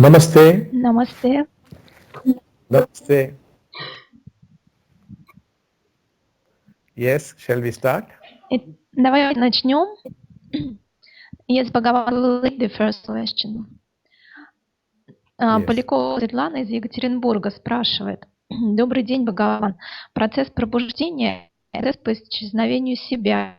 Namaste. Namaste. Namaste. Yes, shall we start? Давай начнем. Yes, Bhagavan will lead the first question. Yes. Полякова Светлана из Екатеринбурга спрашивает. Добрый день, Бхагаван. Процесс пробуждения – это по исчезновению себя.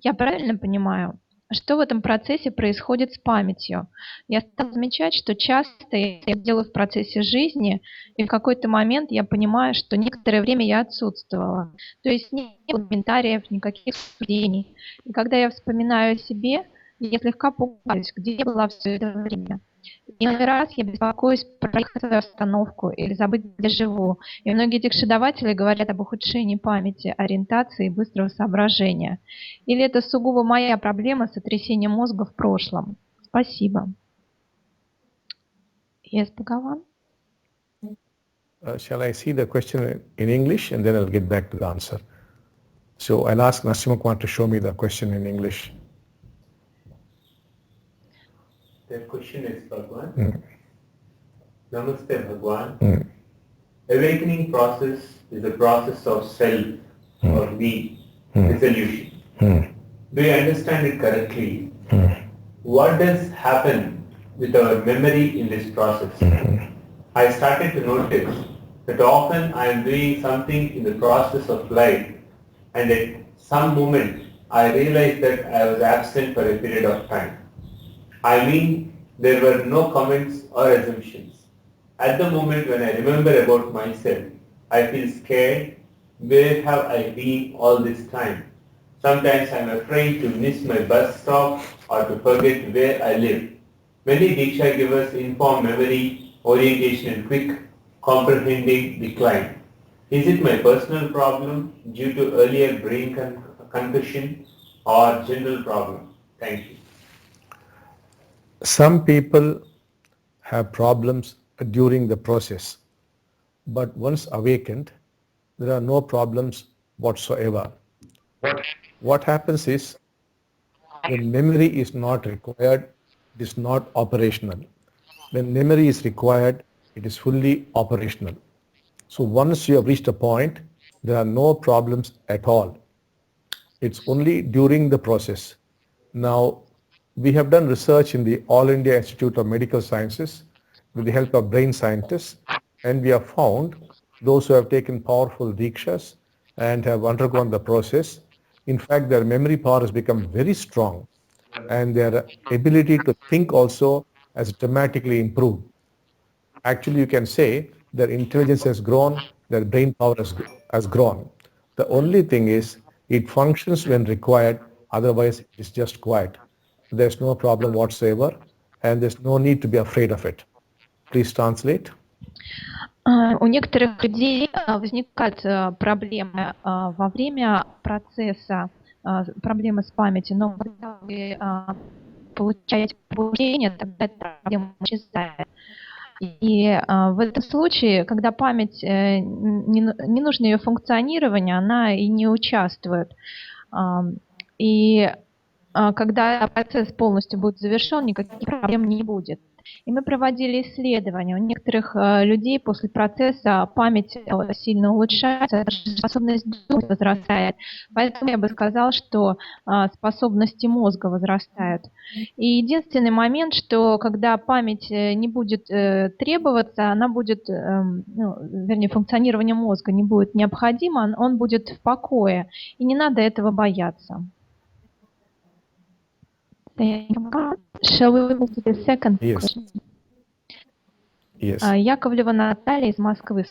Я правильно понимаю? Что в этом процессе происходит с памятью? Я стала замечать, что часто я это делаю в процессе жизни, и в какой-то момент я понимаю, что некоторое время я отсутствовала. То есть не было комментариев, никаких суждений. И когда я вспоминаю о себе, я слегка пугаюсь, где я была все это время. Иной раз я беспокоюсь проехать свою остановку или забыть, где живу. И многие дикшидаватели говорят об ухудшении памяти, ориентации и быстрого соображения. Или это сугубо моя проблема сотрясения мозга в прошлом? Спасибо. Yes, Bhagavan? Shall I see the question in English and then I'll get back to the answer. So I'll ask Narasimha Kumar to show me the question in English. The question is Bhagavan. Namaste Bhagavan. Awakening process is a process of self or me, dissolution. Do you understand it correctly? What does happen with our memory in this process? I started to notice that often I am doing something in the process of life and at some moment I realized that I was absent for a period of time. I mean, there were no comments or assumptions. At the moment when I remember about myself, I feel scared. Where have I been all this time? Sometimes I am afraid to miss my bus stop or to forget where I live. Many Diksha givers inform memory, orientation and quick comprehending decline. Is it my personal problem due to earlier brain concussion or general problem? Thank you. Some people have problems during the process, but once awakened, there are no problems whatsoever. What happens is, when memory is not required, it is not operational. When memory is required, it is fully operational. So once you have reached a point, there are no problems at all. It's only during the process. Now, we have done research in the All India Institute of Medical Sciences with the help of brain scientists, and we have found those who have taken powerful dikshas and have undergone the process, in fact, their memory power has become very strong, and their ability to think also has dramatically improved. Actually, you can say their intelligence has grown, their brain power has grown. The only thing is, it functions when required, otherwise it's just quiet. There's no problem whatsoever, and there's no need to be afraid of it. Please translate. У некоторых людей возникают проблемы во время процесса, проблемы с памятью, но когда вы получаете пробуждение, тогда эта проблема исчезает. И в этом случае, когда память, не нужно ее функционирование, она и не участвует. И когда процесс полностью будет завершен, никаких проблем не будет. И мы проводили исследования. У некоторых людей после процесса память сильно улучшается, способность думать возрастает. Поэтому я бы сказала, что способности мозга возрастают. И единственный момент, что когда память не будет требоваться, она будет, вернее, функционирование мозга не будет необходимо, он будет в покое. И не надо этого бояться. Shall we move to the second question? Yes. Яковлева Наталья из Москвы.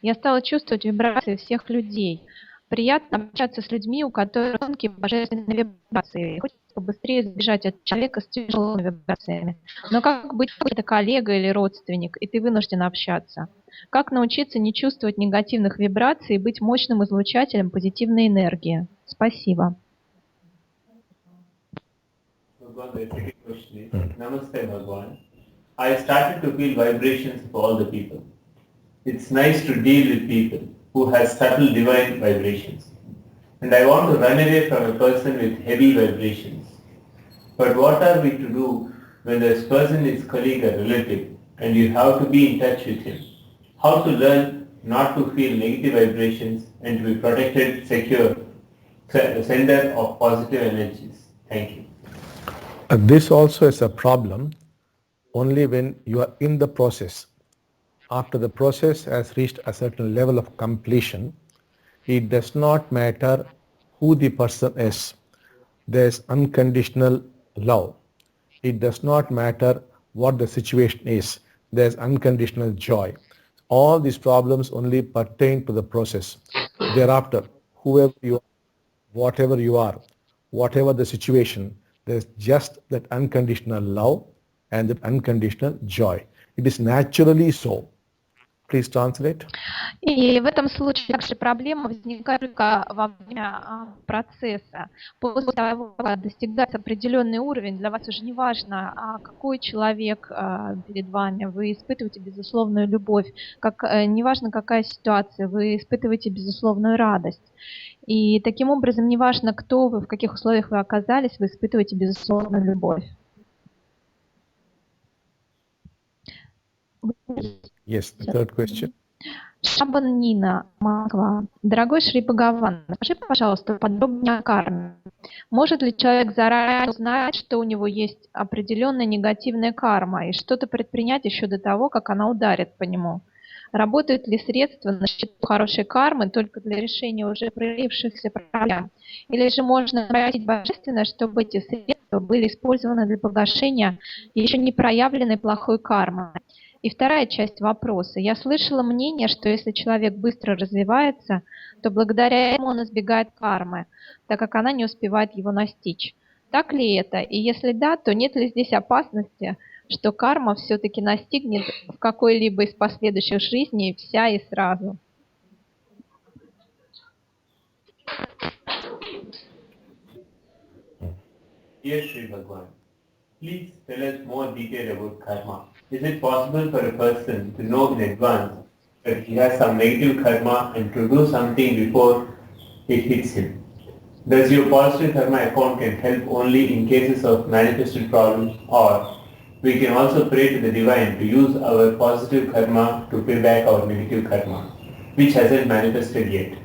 Я стала чувствовать вибрации всех людей. Приятно общаться с людьми, у которых тонкие божественные вибрации. Хочется побыстрее сбежать от человека с тяжелыми вибрациями. Но как быть, если это коллега или родственник, и ты вынужден общаться? Как научиться не чувствовать негативных вибраций и быть мощным излучателем позитивной энергии? Спасибо. The second question is, Namaste Bhagavan. I started to feel vibrations of all the people. It's nice to deal with people who have subtle divine vibrations. And I want to run away from a person with heavy vibrations. But what are we to do when this person is colleague or relative and you have to be in touch with him. How to learn not to feel negative vibrations and to be protected, secure, sender of positive energies. Thank you. This also is a problem only when you are in the process. After the process has reached a certain level of completion, it does not matter who the person is. There is unconditional love. It does not matter what the situation is. There is unconditional joy. All these problems only pertain to the process. Thereafter, whoever you are, whatever you are, whatever the situation, there's just that unconditional love and that unconditional joy. It is naturally so. Please translate. И в этом случае также проблема возникает только во время процесса. После того, как достигается определенный уровень, для вас уже не важно, какой человек перед вами, вы испытываете безусловную любовь, не важно, какая ситуация, вы испытываете безусловную радость. И таким образом, не важно, кто вы, в каких условиях вы оказались, вы испытываете безусловную любовь. Yes, the third question. Шабан Нина, Москва. Дорогой Шри Бхагаван, скажи, пожалуйста, подробнее о карме. Может ли человек заранее узнать, что у него есть определенная негативная карма, и что-то предпринять еще до того, как она ударит по нему? Работают ли средства на счету хорошей кармы только для решения уже проявившихся проблем? Или же можно просить Божественное, чтобы эти средства были использованы для погашения еще не проявленной плохой кармы? И вторая часть вопроса. Я слышала мнение, что если человек быстро развивается, то благодаря этому он избегает кармы, так как она не успевает его настичь. Так ли это? И если да, то нет ли здесь опасности, что карма все-таки настигнет в какой-либо из последующих жизней вся и сразу? Dear Shri Bhagwan, please tell us more detail about karma. Is it possible for a person to know in advance that he has some negative karma and to do something before it hits him? Does your positive karma account can help only in cases of manifested problems, or we can also pray to the divine to use our positive karma to pay back our negative karma, which hasn't manifested yet?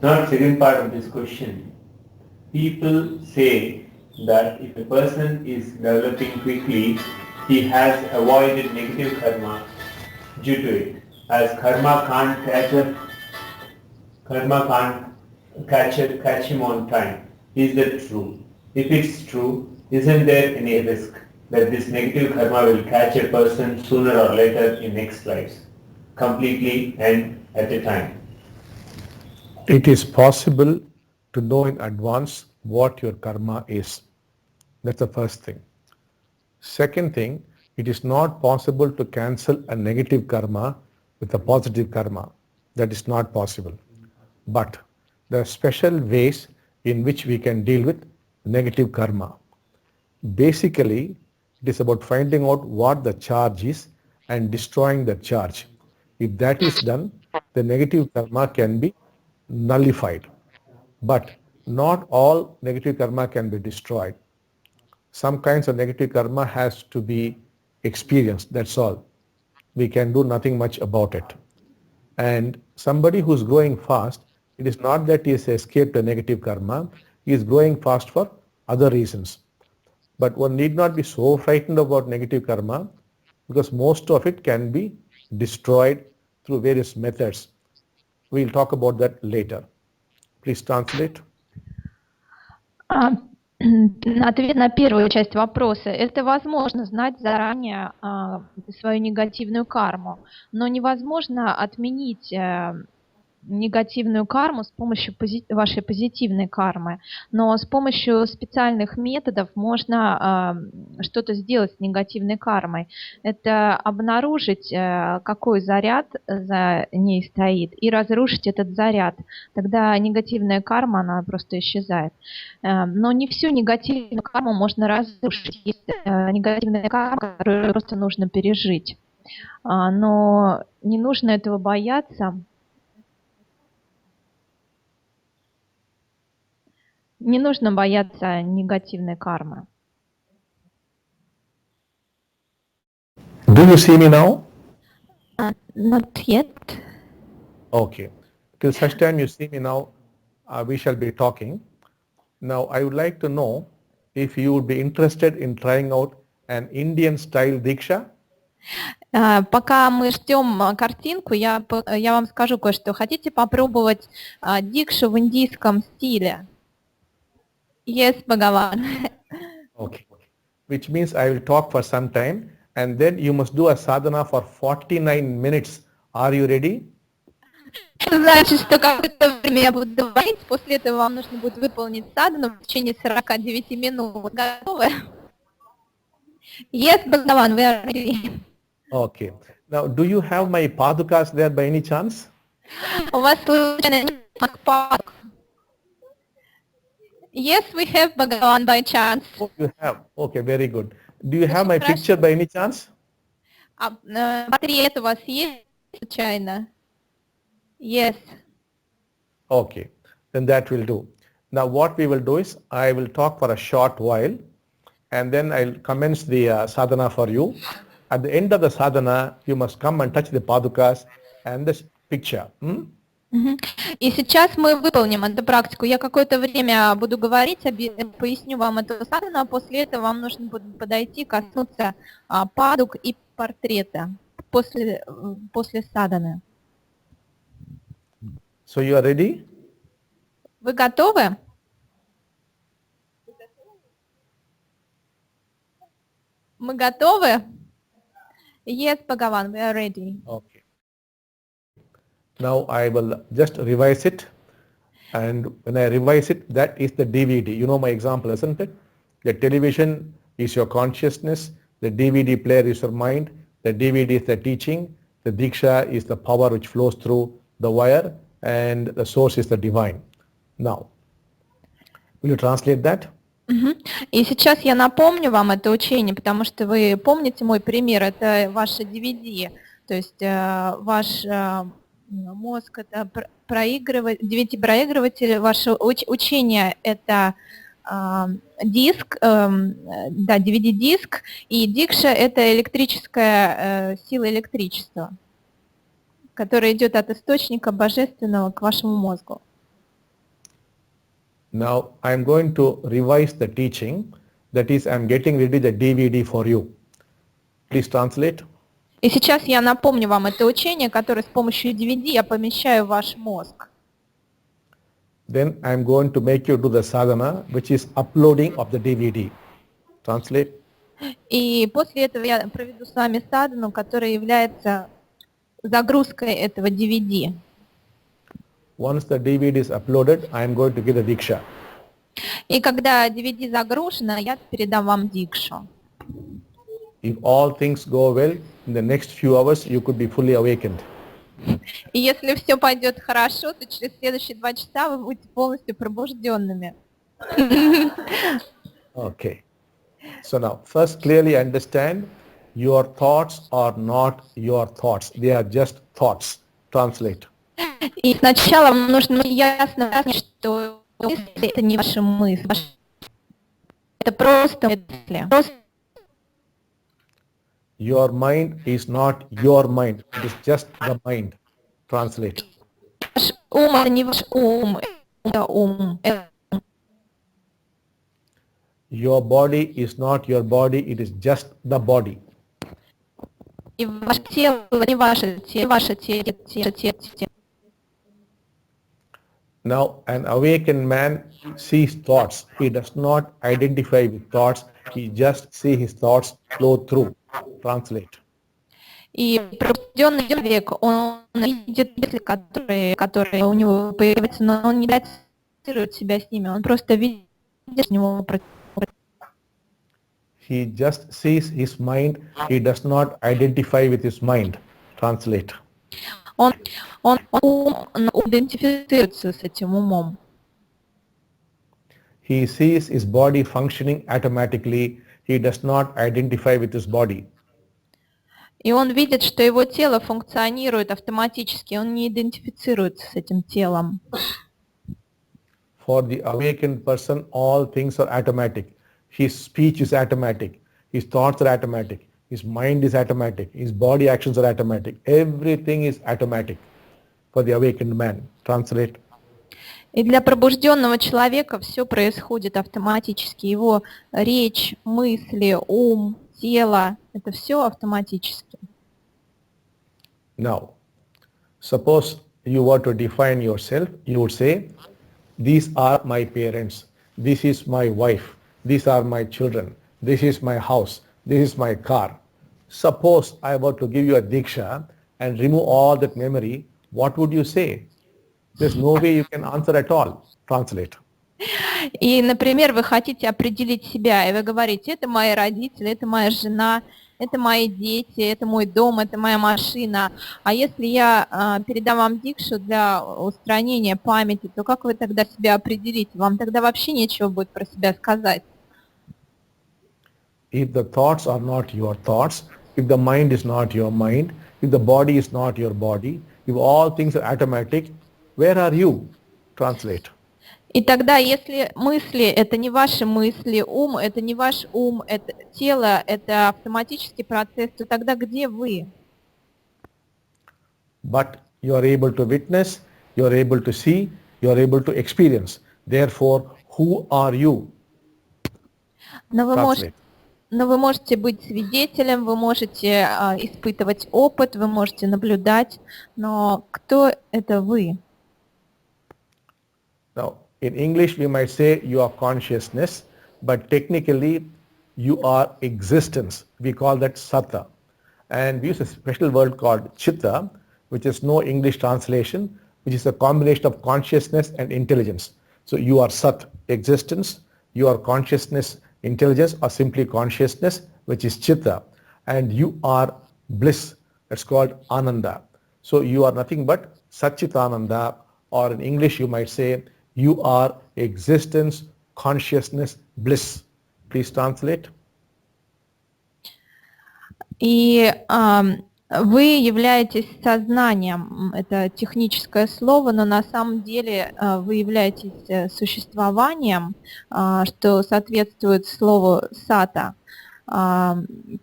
Now, second part of this question. People say that if a person is developing quickly, he has avoided negative karma due to it, as karma can't catch him on time. Is that true? If it's true, isn't there any risk that this negative karma will catch a person sooner or later in next lives, completely and at a time? It is possible to know in advance what your karma is. That's the first thing. Second thing, it is not possible to cancel a negative karma with a positive karma. That is not possible. But there are special ways in which we can deal with negative karma. Basically, it is about finding out what the charge is and destroying the charge. If that is done, the negative karma can be nullified. But not all negative karma can be destroyed. Some kinds of negative karma has to be experienced, that's all. We can do nothing much about it. And somebody who's growing fast, it is not that he has escaped a negative karma, he is growing fast for other reasons. But one need not be so frightened about negative karma, because most of it can be destroyed through various methods. We'll talk about that later. Please translate. Ответ на первую часть вопроса. Это возможно знать заранее свою негативную карму, но невозможно отменить негативную карму с помощью вашей позитивной кармы. Но с помощью специальных методов можно что-то сделать с негативной кармой. Это обнаружить, какой заряд за ней стоит, и разрушить этот заряд. Тогда негативная карма, она просто исчезает. Но не всю негативную карму можно разрушить. Есть негативная карма, которую просто нужно пережить. Но не нужно этого бояться. Не нужно бояться негативной кармы. Do you see me now? Not yet. Okay. Till such time you see me now, we shall be talking. Now, I would like to know if you would be interested in trying out an Indian style Diksha. Пока мы ждем картинку, я вам скажу кое-что. Хотите попробовать дикшу в индийском стиле? Yes, Bhagavan. Okay. Which means I will talk for some time and then you must do a sadhana for 49 minutes. Are you ready? Значит, что какое-то время я буду говорить, после этого вам нужно будет выполнить садхану в течение 49 минут. Готовы? Yes, Bhagavan, we are ready. Okay. Now, do you have my padukas there by any chance? У вас случайно нет макпак? Yes, we have Bhagavan by chance. Oh, you have. Okay, very good. Do you have my picture by any chance? Портрет у вас есть случайно? Yes. Okay, then that will do. Now what we will do is, I will talk for a short while and then I'll commence the sadhana for you. At the end of the sadhana, you must come and touch the padukas and the picture. И сейчас мы выполним эту практику. Я какое-то время буду говорить, поясню вам эту садхану, а после этого вам нужно будет подойти, коснуться падук и портрета после садханы. So you are ready? Вы готовы? Мы готовы? Yes, Bhagavan, we are ready. Okay. Now I will just revise it, and when I revise it, that is the DVD. You know my example, isn't it? The television is your consciousness, the DVD player is your mind, the DVD is the teaching, the Diksha is the power which flows through the wire, and the source is the divine. Now, will you translate that? И сейчас я напомню вам это учение, потому что вы помните мой пример, это ваше DVD, то есть ваш мозг это DVD-проигрыватель, ваше учение это диск, да, DVD-диск, и дикша это электрическая сила электричества, которая идет от источника божественного к вашему мозгу. Now I am going to revise the teaching, that is I am getting ready the DVD for you. Please translate. И сейчас я напомню вам это учение, которое с помощью DVD я помещаю в ваш мозг. Then I am going to make you do the sadhana, which is uploading of the DVD. Translate. И после этого я проведу с вами садхану, которая является загрузкой этого DVD. Once the DVD is uploaded, I am going to give the Diksha. И когда DVD загружено, я передам вам дикшу. If all things go well, in the next few hours you could be fully awakened. И если все пойдет хорошо, то через следующие 2 часа вы будете полностью пробужденными. Okay. So now, first clearly understand, your thoughts are not your thoughts. They are just thoughts. Translate. И сначала вам нужно ясно понять, что мысли это не ваши мысли. Это просто мысли. Your mind is not your mind. It is just the mind. Translate. Ваш ум это не ваш ум, это ум. Your body is not your body. It is just the body. И ваше тело не ваше тело, ваше тело. Now, an awakened man sees thoughts. He does not identify with thoughts. He just sees his thoughts flow through. Translate. И пробужденный человек, он видит мысли, которые у него появляются, но он не идентифицирует себя с ними, он просто видит с него. He just sees his mind. He does not identify with his mind. Translate. Он идентифицируется с этим умом. He sees his body functioning automatically. He does not identify with his body. И он видит, что его тело функционирует автоматически, он не идентифицируется с этим телом. For the awakened person, all things are automatic. His speech is automatic. His thoughts are automatic. his mind is automatic, his body actions are automatic. Everything is automatic for the awakened man. Translate. И для пробужденного человека все происходит автоматически. Его речь, мысли, ум, тело, это все автоматически. Now, suppose you were to define yourself, you would say, these are my parents, this is my wife, these are my children, this is my house, this is my car. Suppose I were to give you a diksha and remove all that memory, what would you say? There's no way you can answer at all. Translate. И, например, вы хотите определить себя, и вы говорите, это мои родители, это моя жена, это мои дети, это мой дом, это моя машина. А если я передам вам дикшу для устранения памяти, то как вы тогда себя определите? Вам тогда вообще нечего будет про себя сказать. If the thoughts are not your thoughts, if the mind is not your mind, if the body is not your body, if all things are automatic, where are you? Translate. И тогда, если мысли – это не ваши мысли, ум – это не ваш ум, это тело – это автоматический процесс, то тогда где вы? But you are able to witness, you are able to see, you are able to experience. Therefore, who are you? Но Translate. вы можете быть свидетелем, вы можете испытывать опыт, вы можете наблюдать, но кто это вы? Now, in English, we might say you are consciousness, but technically you are existence. We call that satta. And we use a special word called chitta, which is no English translation, which is a combination of consciousness and intelligence. So you are sat, existence, you are consciousness, intelligence, or simply consciousness, which is chitta. And you are bliss, that's called ananda. So you are nothing but satchitananda, or in English you might say you are existence, consciousness, bliss. Please translate. И вы являетесь сознанием, это техническое слово, но на самом деле вы являетесь существованием, что соответствует слову сата.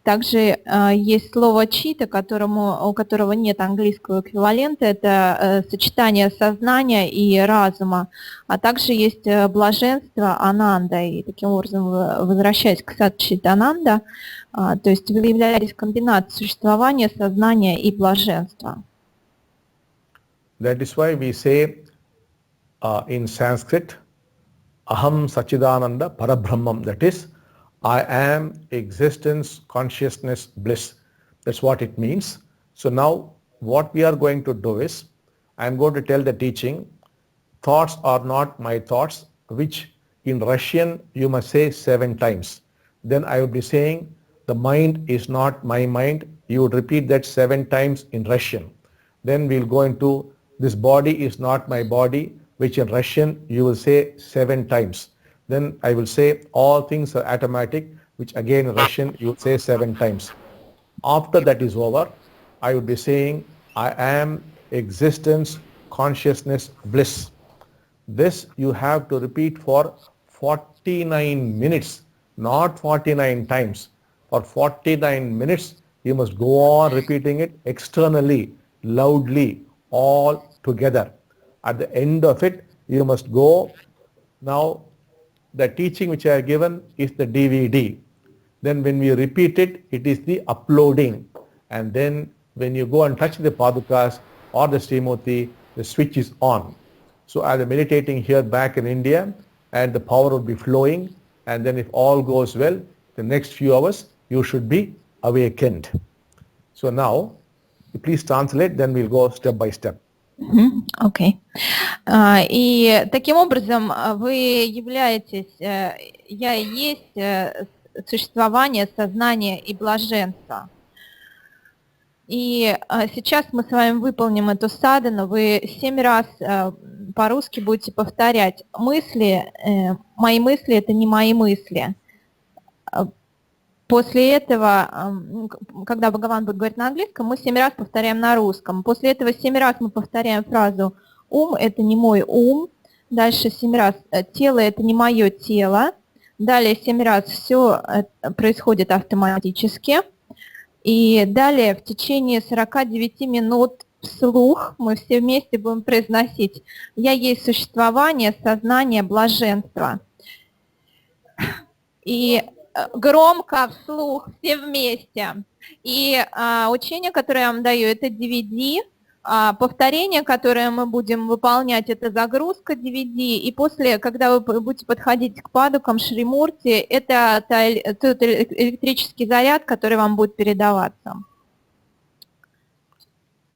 Также есть слово чита, у которого нет английского эквивалента, это сочетание сознания и разума, а также есть блаженство ананда, и таким образом возвращаясь к сат-чит ананда, то есть вы являетесь комбинацией существования, сознания и блаженства. That is why we say in Sanskrit, aham sachidananda parabrahmam, that is, I am existence, consciousness, bliss. That's what it means. So now what we are going to do is, I am going to tell the teaching, thoughts are not my thoughts, which in Russian you must say 7 times. Then I would be saying, the mind is not my mind. You would repeat that 7 times in Russian. Then we'll go into, this body is not my body, which in Russian you will say 7 times. Then I will say all things are automatic, which again in Russian you will say 7 times. After that is over, I would be saying I am existence, consciousness, bliss. This you have to repeat for 49 minutes, not 49 times. For 49 minutes you must go on repeating it externally, loudly, all together. At the end of it, you must go. Now, the teaching which I have given is the DVD. Then when we repeat it, it is the uploading. And then when you go and touch the Padukas or the Srimurti, the switch is on. So I am meditating here back in India, and the power will be flowing. And then if all goes well, the next few hours, you should be awakened. So now, please translate, then we'll go step by step. Окей. И таким образом вы являетесь, я и есть существование, сознание и блаженство. И сейчас мы с вами выполним эту садхану, вы 7 раз по-русски будете повторять. Мысли, мои мысли – это не мои мысли. После этого, когда Бхагаван будет говорить на английском, мы 7 раз повторяем на русском. После этого 7 раз мы повторяем фразу «ум – это не мой ум». Дальше 7 раз «тело – это не мое тело». Далее 7 раз все происходит автоматически. И далее в течение 49 минут вслух мы все вместе будем произносить «Я есть существование, сознание, блаженство». И громко вслух все вместе. И учение, которое я вам даю, это DVD. Повторение, которое мы будем выполнять, это загрузка DVD. И после, когда вы будете подходить к падукам Шримурти, это тот электрический заряд, который вам будет передаваться.